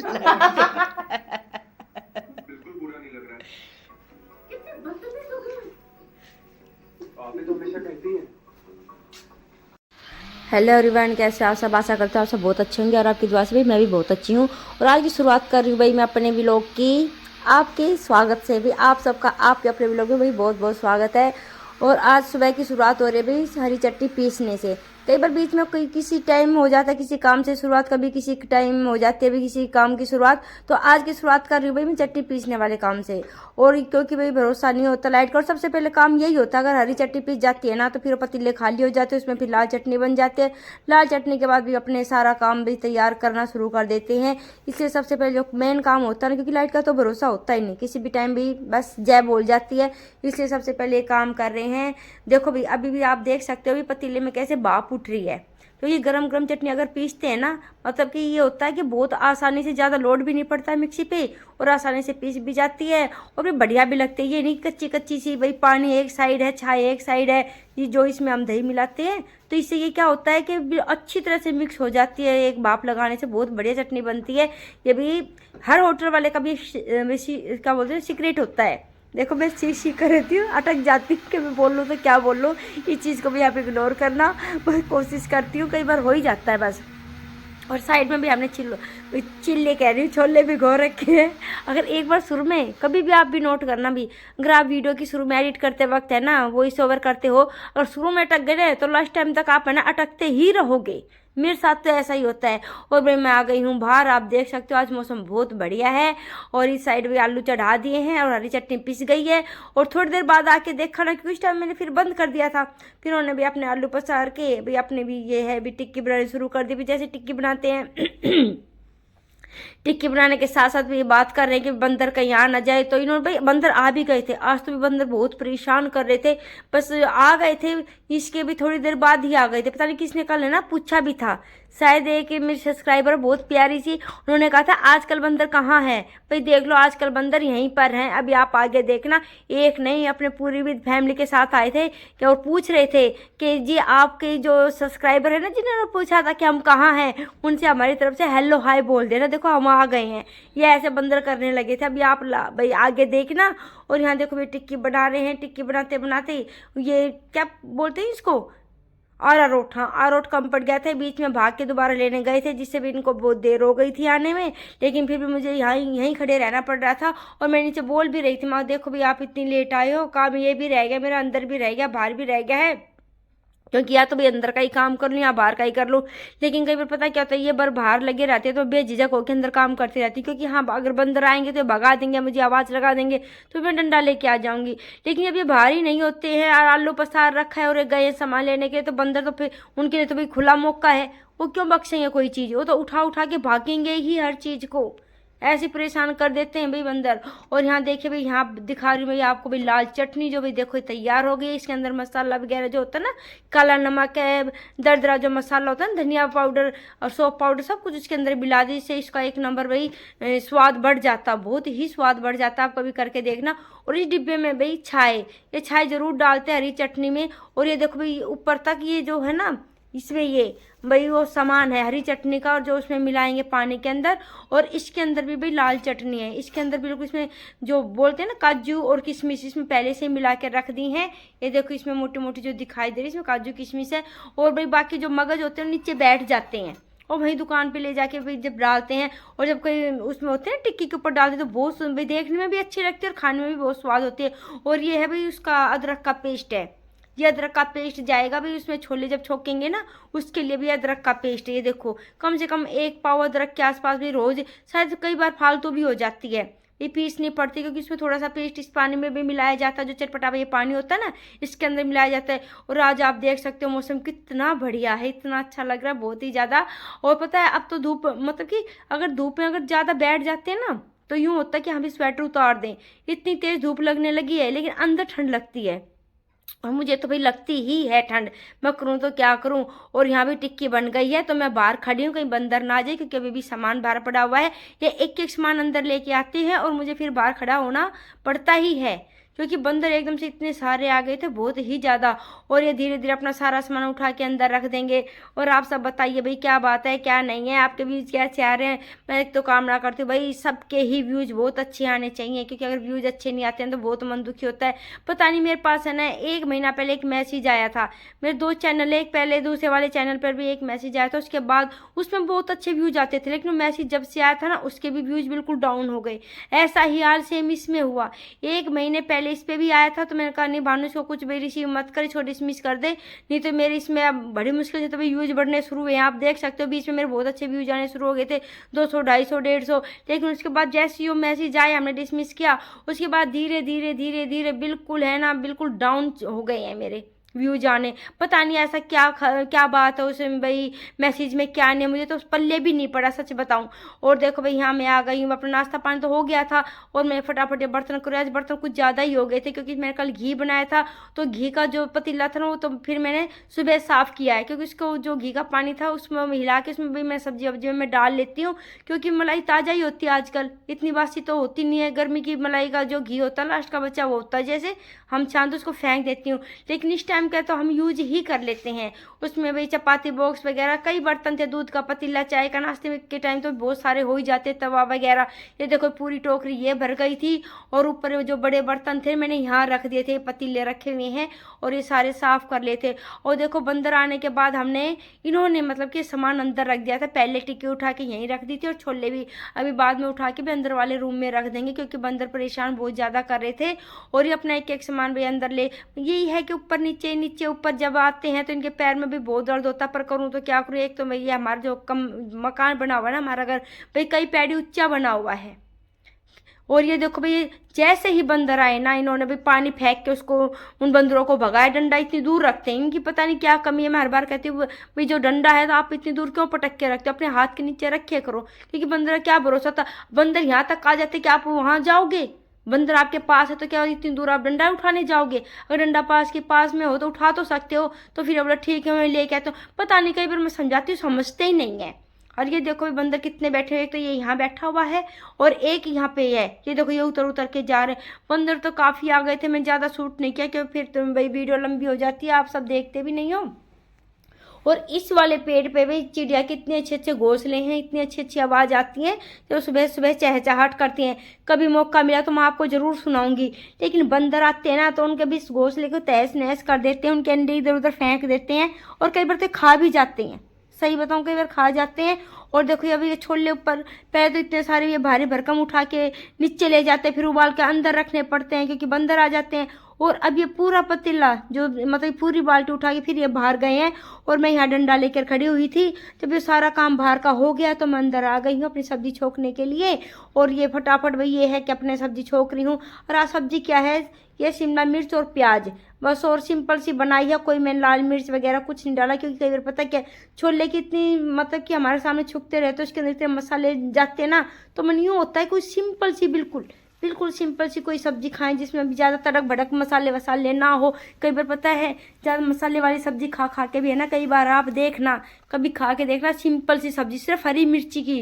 बिल्कुल बुरा नहीं लग रहा है। कितने बदतमीज हो गए। आप तो हमेशा कहती हैं। हेलो एवरीवन, कैसे आप सब? आशा करते हो आप सब बहुत अच्छे होंगे और आपकी दुआ से भी मैं भी बहुत अच्छी हूँ। और आज की शुरुआत कर रही हूँ भाई मैं अपने व्लॉग की आपके स्वागत से भी। आप सबका आपके अपने व्लॉग में भाई बहुत बहुत स्वागत है। और आज सुबह की शुरुआत हो रही है भाई हरी चटनी पीसने से। कई बार बीच में कोई किसी टाइम हो जाता है किसी काम से शुरुआत, कभी किसी टाइम हो जाती है भी किसी काम की शुरुआत। तो आज की शुरुआत कर रही हूँ भाई मैं चटनी पीसने वाले काम से। और क्योंकि भाई भरोसा नहीं होता लाइट का, और सबसे पहले काम यही होता है अगर हरी चटनी पीस जाती है ना तो फिर पतीले खाली हो जाते हैं, उसमें फिर लाल चटनी बन जाती है। लाल चटनी के बाद भी अपने सारा काम भी तैयार करना शुरू कर देते हैं। इसलिए सबसे पहले जो मेन काम होता है ना, क्योंकि लाइट का तो भरोसा होता ही नहीं, किसी भी टाइम भी बस जय बोल जाती है। इसलिए सबसे पहले ये काम कर रहे हैं। देखो भाई अभी भी आप देख सकते हो भी पतीले में कैसे भाप उठ रही है। तो ये गरम गरम चटनी अगर पीसते हैं ना, मतलब कि ये होता है कि बहुत आसानी से, ज़्यादा लोड भी नहीं पड़ता है मिक्सी पे और आसानी से पीस भी जाती है और फिर बढ़िया भी लगती है। ये नहीं कच्ची कच्ची सी भाई पानी एक साइड है छाई एक साइड है। ये जो इसमें हम दही मिलाते हैं तो इससे ये क्या होता है कि अच्छी तरह से मिक्स हो जाती है। एक भाप लगाने से बहुत बढ़िया चटनी बनती है। ये भी हर होटल वाले का भी क्या बोलते हैं सीक्रेट होता है। देखो मैं सी कर रहती हूँ, अटक जाती हूँ कि मैं बोल लूँ तो क्या बोल लूँ। इस चीज़ को भी आप इग्नोर करना, मैं कोशिश करती हूँ, कई बार हो ही जाता है बस। और साइड में भी हमने चिल्ले कह रही हूँ, छोले भी घो रखे हैं। अगर एक बार शुरू में कभी भी आप भी नोट करना भी, अगर आप वीडियो की शुरू में एडिट करते वक्त है ना वॉइस ओवर करते हो, अगर शुरू में अटक गए तो लास्ट टाइम तक आप है ना अटकते ही रहोगे। मेरे साथ तो ऐसा ही होता है। और भाई मैं आ गई हूँ बाहर, आप देख सकते हो आज मौसम बहुत बढ़िया है। और इस साइड भी आलू चढ़ा दिए हैं और हरी चटनी पिस गई है। और थोड़ी देर बाद आके देखा ना, क्योंकि उस टाइम मैंने फिर बंद कर दिया था। फिर उन्होंने भी अपने आलू पसार के भाई अपने भी ये है भी टिक्की बनानी शुरू कर दी, भी जैसे टिक्की बनाते हैं। टिक्की बनाने के साथ साथ भी ये बात कर रहे हैं कि बंदर कहीं आ ना जाए। तो इन्होंने भाई बंदर आ भी गए थे, आज तो भी बंदर बहुत परेशान कर रहे थे। बस आ गए थे, इसके भी थोड़ी देर बाद ही आ गए थे। पता नहीं किसने कल है ना पूछा भी था, शायद एक मेरी सब्सक्राइबर बहुत प्यारी सी, उन्होंने कहा था आजकल बंदर कहाँ है। भाई देख लो आजकल बंदर यहीं पर हैं। अभी आप आगे देखना, एक नहीं अपने पूरी विद फैमिली के साथ आए थे कि और पूछ रहे थे कि जी आपके जो सब्सक्राइबर है ना जिन्होंने पूछा था कि हम कहाँ हैं, उनसे हमारी तरफ से हेलो हाय बोल देना, देखो हम आ गए हैं। ये ऐसे बंदर करने लगे थे। अभी आप भाई आगे देखना। और यहाँ देखो भाई टिक्की बना रहे हैं। टिक्की बनाते बनाते ये क्या बोलते हैं इसको, अरारोट। हाँ अरारोट कम पड़ गया था, बीच में भाग के दोबारा लेने गए थे जिससे भी इनको बहुत देर हो गई थी आने में। लेकिन फिर भी मुझे यहीं खड़े रहना पड़ रहा था। और मैं नीचे बोल भी रही थी, माँ देखो भी आप इतनी लेट आए हो, काम ये भी रह गया मेरा, अंदर भी रह गया बाहर भी रह गया है, क्योंकि या तो भाई अंदर का ही काम कर लूँ या बाहर का ही कर लूँ। लेकिन कई बार पता क्या होता है, ये बार बाहर लगे रहते हैं तो बेझिझक होकर अंदर काम करती रहती, क्योंकि हाँ अगर बंदर आएंगे तो भगा देंगे, मुझे आवाज़ लगा देंगे तो मैं डंडा लेके आ जाऊंगी। लेकिन अब ये बाहर ही नहीं होते हैं और आलू पसार रखा है और गए सामान लेने के, तो बंदर तो फिर उनके लिए तो भाई खुला मौका है, वो क्यों बख्शेंगे कोई चीज़, वो तो उठा उठा के भागेंगे ही हर चीज़ को। ऐसे परेशान कर देते हैं भाई बंदर। और यहाँ देखिए भाई, यहाँ दिखा रही हूँ भाई आपको भाई लाल चटनी जो भाई देखो तैयार हो गई। इसके अंदर मसाला वगैरह जो होता है ना, काला नमक है, दरदरा जो मसाला होता है ना, धनिया पाउडर और सौंफ पाउडर, सब कुछ इसके अंदर मिला दी, इससे इसका एक नंबर भाई स्वाद बढ़ जाता, बहुत ही स्वाद बढ़ जाता। आप कभी करके देखना। और इस डिब्बे में भाई छाए, ये छाए जरूर डालते हैं हरी चटनी में। और ये देखो भाई ऊपर तक ये जो है ना, इसमें ये भाई वो सामान है हरी चटनी का, और जो उसमें मिलाएंगे पानी के अंदर। और इसके अंदर भी भाई लाल चटनी है, इसके अंदर बिल्कुल इसमें जो बोलते हैं ना काजू और किशमिश, इसमें पहले से ही मिला के रख दी हैं। ये देखो इसमें मोटी मोटी जो दिखाई दे रही है इसमें काजू किशमिश है। और भाई बाकी जो मगज होते हैं नीचे बैठ जाते हैं, और वही दुकान पे ले जाके भाई जब डालते हैं, और जब कोई उसमें होते हैं टिक्की के ऊपर डालते हैं तो बहुत भाई देखने में भी अच्छी लगती है और खाने में भी बहुत स्वाद होती है। और ये है भाई उसका अदरक का पेस्ट है, ये अदरक का पेस्ट जाएगा भाई उसमें, छोले जब छोकेंगे ना उसके लिए भी अदरक का पेस्ट है। ये देखो कम से कम 1 पाव अदरक के आसपास भी रोज, शायद कई बार फालतू भी हो जाती है, ये पीस नहीं पड़ती, क्योंकि इसमें थोड़ा सा पेस्ट इस पानी में भी मिलाया जाता है, जो चटपटा ये पानी होता है ना इसके अंदर मिलाया जाता है। और आज आप देख सकते हो मौसम कितना बढ़िया है, इतना अच्छा लग रहा है बहुत ही ज़्यादा। और पता है अब तो धूप, मतलब कि अगर धूप में अगर ज़्यादा बैठ जाते हैं ना तो यूँ होता है कि हम भी स्वेटर उतार दें, इतनी तेज़ धूप लगने लगी है, लेकिन अंदर ठंड लगती है। और मुझे तो भाई लगती ही है ठंड, मैं करूँ तो क्या करूँ। और यहाँ भी टिक्की बन गई है तो मैं बाहर खड़ी हूँ, कहीं बंदर ना आ जाए, क्योंकि अभी भी सामान बाहर पड़ा हुआ है। ये एक एक सामान अंदर लेके आते हैं और मुझे फिर बाहर खड़ा होना पड़ता ही है, क्योंकि बंदर एकदम से इतने सारे आ गए थे, बहुत ही ज़्यादा। और ये धीरे धीरे अपना सारा सामान उठा के अंदर रख देंगे। और आप सब बताइए भाई क्या बात है, क्या नहीं है, आपके व्यूज़ कैसे आ रहे हैं। मैं एक तो कामना करती हूँ भाई सबके ही व्यूज़ बहुत अच्छे आने चाहिए, क्योंकि अगर व्यूज़ अच्छे नहीं आते हैं तो बहुत मन दुखी होता है। पता नहीं, मेरे पास है ना 1 महीना पहले एक मैसेज आया था, मेरे 2 चैनल, एक पहले दूसरे वाले चैनल पर भी एक मैसेज आया था, उसके बाद उसमें बहुत अच्छे व्यूज़ आते थे, लेकिन मैसेज जब से आया था ना उसके भी व्यूज़ बिल्कुल डाउन हो गए। ऐसा ही हाल सेम इसमें हुआ। 1 महीने पहले इस पर भी आया था, तो मैंने कहा नहीं भानु इसको कुछ भी रिसीव मत कर, इसको डिसमिस कर दे, नहीं तो मेरे इसमें अब बड़ी मुश्किल से तो भाई व्यूज़ बढ़ने शुरू हुए हैं। आप देख सकते हो बीच में मेरे बहुत अच्छे व्यूज़ आने शुरू हो गए थे, 200, 250, 150। लेकिन उसके बाद जैसे ही वो मैसेज आया हमने डिसमिस किया, उसके बाद धीरे धीरे धीरे धीरे बिल्कुल है ना बिल्कुल डाउन हो गए हैं मेरे व्यूज आने। पता नहीं ऐसा क्या बात है उसमें भाई, मैसेज में क्या नहीं, मुझे तो पल्ले भी नहीं पड़ा सच बताऊं। और देखो भाई यहाँ मैं आ गई हूँ, अपना नाश्ता पानी तो हो गया था और मैं फटाफट ये बर्तन कर, आज बर्तन कुछ ज़्यादा ही हो गए थे क्योंकि मैंने कल घी बनाया था, तो घी का जो पतीला था ना वो तो फिर मैंने सुबह साफ़ किया है, क्योंकि उसको जो घी का पानी था उसमें हिला के उसमें भी मैं सब्जी वब्जी में डाल लेती हूँ, क्योंकि मलाई ताज़ा ही होती है आजकल, इतनी बासी तो होती नहीं है। गर्मी की मलाई का जो घी होता है लास्ट का बचा वो होता है, जैसे हम चांद उसको फेंक देती हूँ, लेकिन इस टाइम का तो हम यूज ही कर लेते हैं। उसमें भाई चपाती बॉक्स वगैरह कई बर्तन थे, दूध का पतीला, चाय का नाश्ते के टाइम तो बहुत सारे हो ही जाते, तवा वगैरह। ये देखो पूरी टोकरी ये भर गई थी, और ऊपर जो बड़े बर्तन थे मैंने यहाँ रख दिए थे, पतीले रखे हुए हैं और ये सारे साफ कर लेते। और देखो बंदर आने के बाद हमने इन्होंने मतलब कि सामान अंदर रख दिया था, पहले टिक्की उठा के यहीं रख दी थी और छोले भी अभी बाद में उठा के भी अंदर वाले रूम में रख देंगे, क्योंकि बंदर परेशान बहुत ज़्यादा कर रहे थे। और ये अपना एक एक सामान भी अंदर ले, यही है कि ऊपर नीचे नीचे ऊपर जब आते हैं तो इनके पैर में भी बहुत दर्द होता है, पर करूँ तो क्या करूँ। एक तो भैया हमारा जो कम मकान बना हुआ है ना हमारा घर, भाई कई पैड़ी ऊंचा बना हुआ है। और ये देखो भाई जैसे ही बंदर आए ना इन्होंने भी पानी फेंक के उसको, उन बंदरों को भगाया। डंडा इतनी दूर रखते हैं, इनकी पता नहीं क्या कमी है। मैं हर बार कहती हूँ भाई जो डंडा है तो आप इतनी दूर क्यों पटक के रखते हो, अपने हाथ के नीचे रखे करो, क्योंकि बंदर क्या भरोसा था, बंदर यहाँ तक आ जाते कि आप वहाँ जाओगे, बंदर आपके पास है तो क्या इतनी दूर आप डंडा उठाने जाओगे। अगर डंडा पास के पास में हो तो उठा तो सकते हो, तो फिर बोला ठीक है मैं लेके आता हूँ। पता नहीं कई बार मैं समझाती हूँ समझते ही नहीं है। और ये देखो बंदर कितने बैठे हुए, एक तो ये यहाँ बैठा हुआ है और एक यहाँ पे है, ये देखो ये उतर उतर के जा रहे हैं। बंदर तो काफ़ी आ गए थे, मैं ज़्यादा शूट नहीं किया क्योंकि फिर तो भाई वीडियो लंबी हो जाती है, आप सब देखते भी नहीं हो। और इस वाले पेड़ पे भी चिड़िया कितने अच्छे अच्छे घोंसले हैं, इतनी अच्छी अच्छी आवाज़ आती है जो सुबह सुबह चहचहाट करती हैं। कभी मौका मिला तो मैं आपको ज़रूर सुनाऊंगी। लेकिन बंदर आते हैं ना तो उनके भी इस घोंसले को तहस नहस कर देते हैं, उनके अंडे इधर उधर फेंक देते हैं और कई बार तो खा भी जाते हैं। सही बताऊं कई बार खा जाते हैं। और देखो अभी ये छोले ऊपर पहले तो इतने सारे ये भारी भरकम उठा के नीचे ले जाते हैं, फिर उबाल के अंदर रखने पड़ते हैं क्योंकि बंदर आ जाते हैं। और अब ये पूरा पतीला जो मतलब पूरी बाल्टी उठा के फिर ये बाहर गए हैं और मैं यहाँ डंडा लेकर खड़ी हुई थी। जब ये सारा काम बाहर का हो गया तो मैं अंदर आ गई हूँ अपनी सब्जी छोंकने के लिए। और ये फटाफट भाई ये है कि अपने सब्जी छोंक रही हूँ। और आज सब्जी क्या है, ये शिमला मिर्च और प्याज बस, और सिंपल सी बनाई है, कोई मैंने लाल मिर्च वगैरह कुछ नहीं डाला, क्योंकि कई बार पता क्या छोले की इतनी मतलब कि हमारे सामने छुपते रहते उसके अंदर इतने मसाले जाते ना, तो मन यूँ होता है कोई सिंपल सी बिल्कुल सिंपल सी कोई सब्जी खाएं जिसमें भी ज़्यादा तड़क भड़क मसाले वसाले ना हो। कई बार पता है ज़्यादा मसाले वाली सब्जी खा खा के भी है ना, कई बार आप देखना कभी खा के देखना सिंपल सी सब्जी सिर्फ हरी मिर्ची की,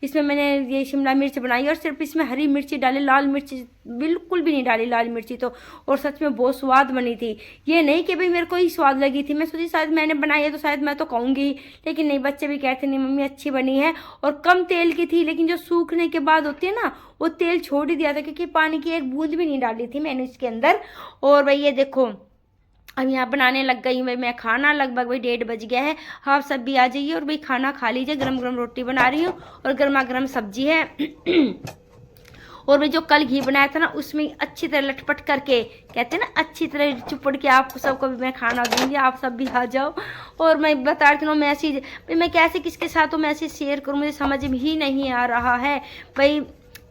इसमें मैंने ये शिमला मिर्च बनाई और सिर्फ इसमें हरी मिर्ची डाली, लाल मिर्ची बिल्कुल भी नहीं डाली लाल मिर्ची तो। और सच में बहुत स्वाद बनी थी, ये नहीं कि भाई मेरे को ही स्वाद लगी थी, मैं सोची शायद मैंने बनाई है तो शायद मैं तो कहूँगी, लेकिन नहीं, बच्चे भी कहते नहीं मम्मी अच्छी बनी है। और कम तेल की थी, लेकिन जो सूखने के बाद होती है ना वो तेल छोड़ ही दिया था, क्योंकि पानी की एक बूंद भी नहीं डाली थी मैंने इसके अंदर। और भाई ये देखो अब यहाँ बनाने लग गई हूँ मैं खाना, लगभग भाई 1:30 बज गया है। आप सब भी आ जाइए और भाई खाना खा लीजिए, गरम गरम रोटी बना रही हूँ और गर्मा गर्म सब्जी है। और भाई जो कल घी बनाया था ना उसमें अच्छी तरह लटपट करके कहते हैं ना अच्छी तरह चुपड़ के आपको सबको भी मैं खाना दूंगी, आप सब भी आ जाओ। और मैं बता रही हूँ मैसेज भाई मैं कैसे किसके साथ मैसेज शेयर करूँ, मुझे समझ में ही नहीं आ रहा है भाई,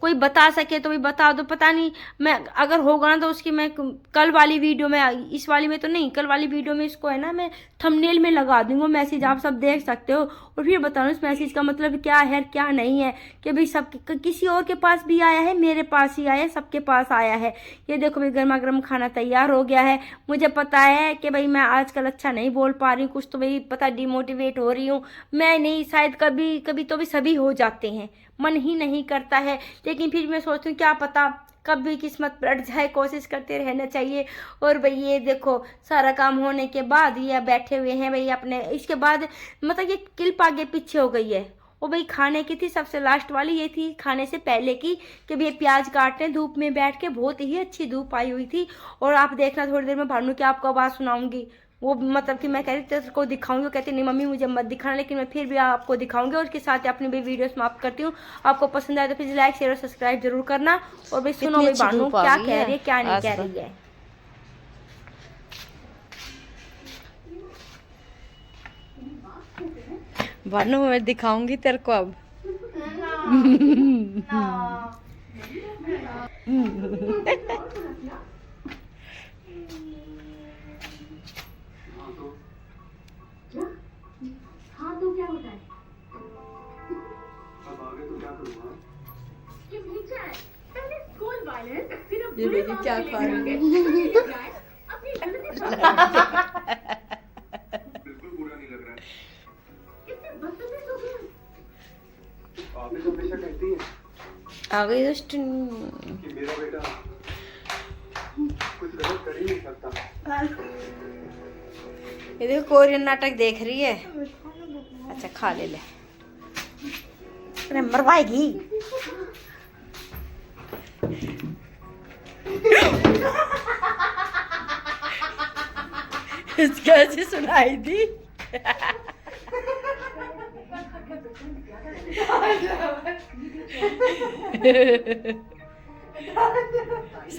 कोई बता सके तो भी बता दो। पता नहीं मैं अगर होगा ना तो उसकी मैं कल वाली वीडियो में, इस वाली में तो नहीं, कल वाली वीडियो में इसको है ना मैं थंबनेल में लगा दूंगा मैसेज, आप सब देख सकते हो और फिर बताना उस मैसेज का मतलब क्या है क्या नहीं है, कि भाई सब किसी और के पास भी आया है, मेरे पास ही आया है, सबके पास आया है। ये देखो भाई गर्मा गर्म खाना तैयार हो गया है। मुझे पता है कि भाई मैं आजकल अच्छा नहीं बोल पा रही हूँ, कुछ तो भाई पता डिमोटिवेट हो रही हूँ मैं, नहीं शायद कभी कभी तो भी सभी हो जाते हैं, मन ही नहीं करता है, लेकिन फिर मैं सोचती हूँ क्या पता कभी किस्मत पलट जाए कोशिश करते रहना चाहिए। और भाई ये देखो सारा काम होने के बाद ये बैठे हुए हैं भाई अपने, इसके बाद मतलब ये क्लिप आगे पीछे हो गई है। वो भाई खाने की थी, सबसे लास्ट वाली ये थी खाने से पहले की, कि भाई प्याज काटने धूप में बैठ के, बहुत ही अच्छी धूप आई हुई थी। और आप देखना थोड़ी देर में भानु की आपको आवाज़ सुनाऊंगी, वो मतलब कि मैं कह रही तेरे को दिखाऊंगी, वो कहती नहीं मम्मी मुझे मत दिखाना, लेकिन मैं फिर भी आपको दिखाऊंगी। और उसके साथ अपनी भी वीडियो समाप्त करती हूँ। आपको पसंद आए तो प्लीज लाइक शेयर और सब्सक्राइब जरूर करना। और भाई सुनो भाई भानु क्या कह रही है क्या नहीं कह रही है। भानु मैं दिखाऊंगी तेरे को अब। हाँ तो क्या होता है? अब आगे तो क्या करूँगा? ये भेजा है। पहले स्कूल वायलेंस, फिर अब ये बुरे देखिए मार्क्स क्या लेने खा रही लगे। है। फिर ये जाए, अपनी गलती बिल्कुल बुरा नहीं लग रहा है। कितने बदतमीज हो गए। आप ही तो हमेशा कहती हैं आ गई दोस्त। कि मेरा बेटा कुछ गलत कर ही नहीं सकता। ये देखो कोरियन नाटक देख रही है। अच्छा खा ले अरे मरवाएगी। कैसे सुनाई दी।